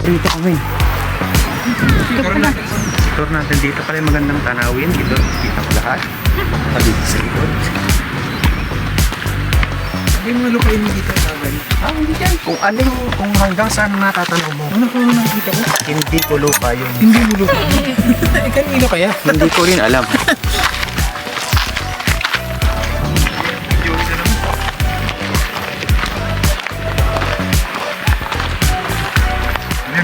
Dito kami. Tour natin dito pala yung magandang tanawin. Dito, kita ko lahat. Dito sa likod. Hindi mo malukain mo dito sa amin. Hindi yan. Kung hanggang saan natatanaw mo. Ano ko nakikita ko? Hindi ko lupa yun. Hindi mo lupa. Kanino kaya? Hindi ko rin alam.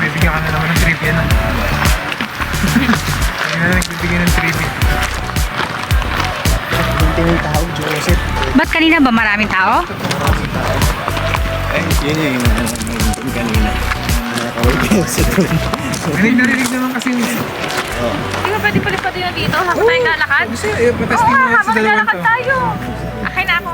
Bibigyan ka na naman ng trivia na. Hindi na nagbibigyan ng trivia. Bunti ng tao, Joseph. Ba't kanina ba maraming tao? Ay, yun yung kanina. Nakakawal kayo sa doon. Narinig naman kasi yung... Hindi ba pwede palipad din na dito habang tayo lalakad? Kasi Oo patesting nga, mo sa habang dalawang lalakad to. tayo. Akin na ako.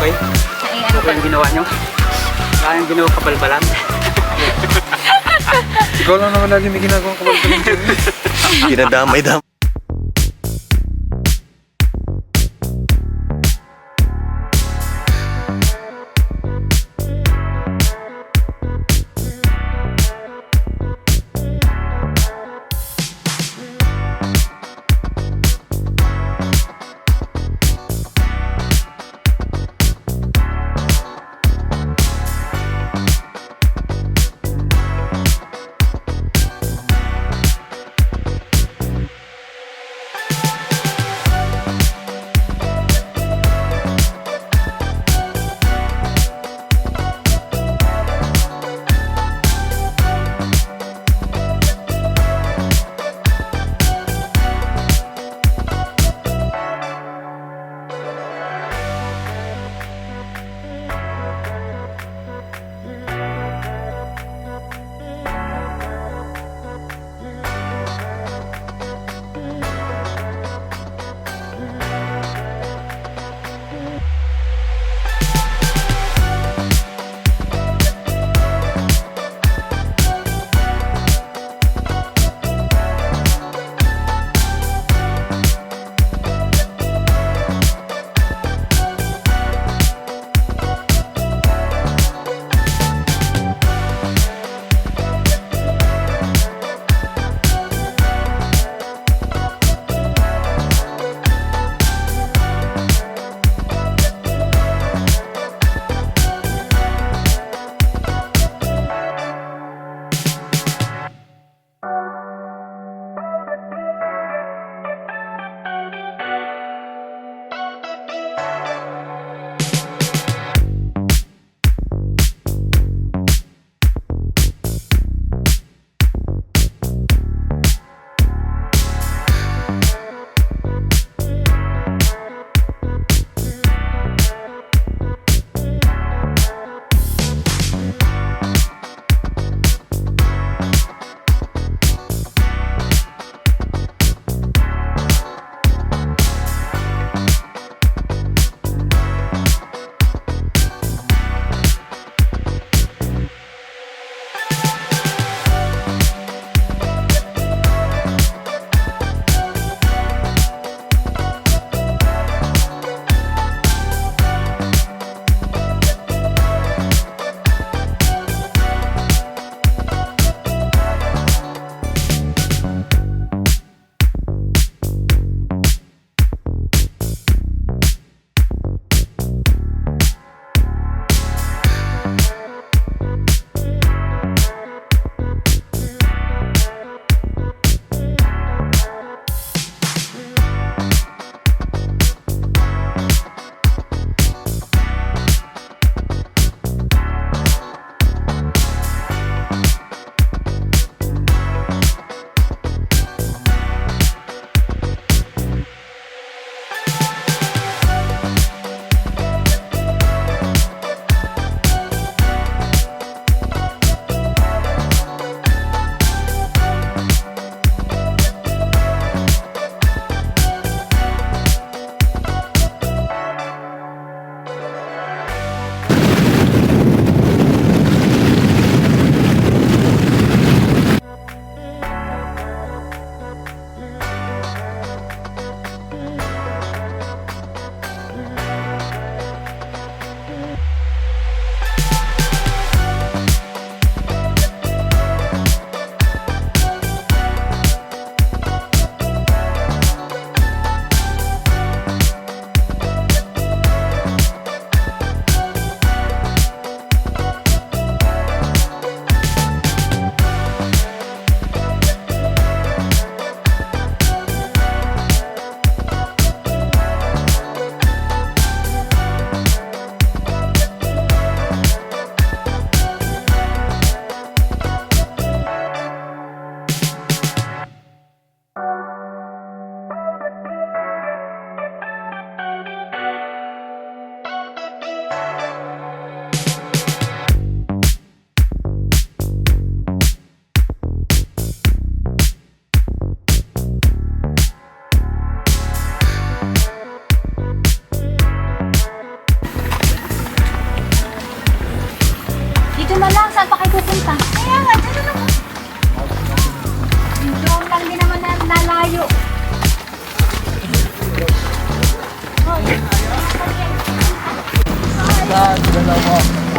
Okay? Okay yung ginawa nyo? Wala yung ginawa kabalbalan? Ikaw lang naman lagi may ginagawang kabalbalan. Pinadamay-damay.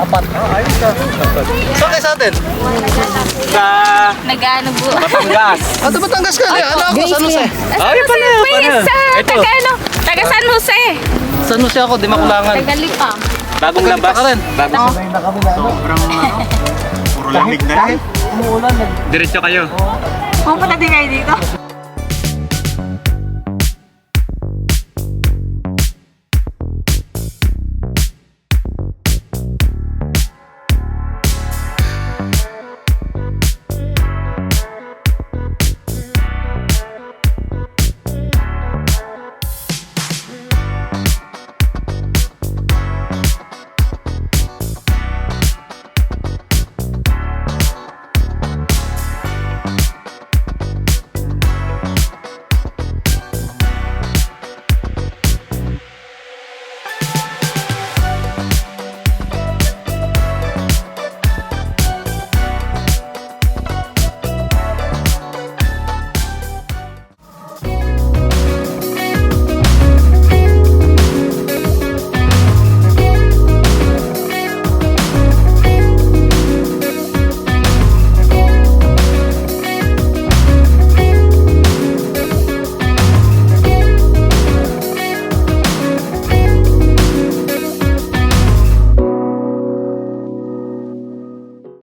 Apat. Ayos ka. Saan kayo sa atin? Sa Nag-ano po. Batangas. Ito Batangas ka. Ano ako? San Jose. Ay, pala. Ito. Taga ano? Taga San Jose. San Jose ako, di makulangan. Taga Lipang. Bagong labas. ka rin. Bagong Sobrang puro lamig na. Kahit umuulan. Diretso kayo. Pumunta din kayo dito.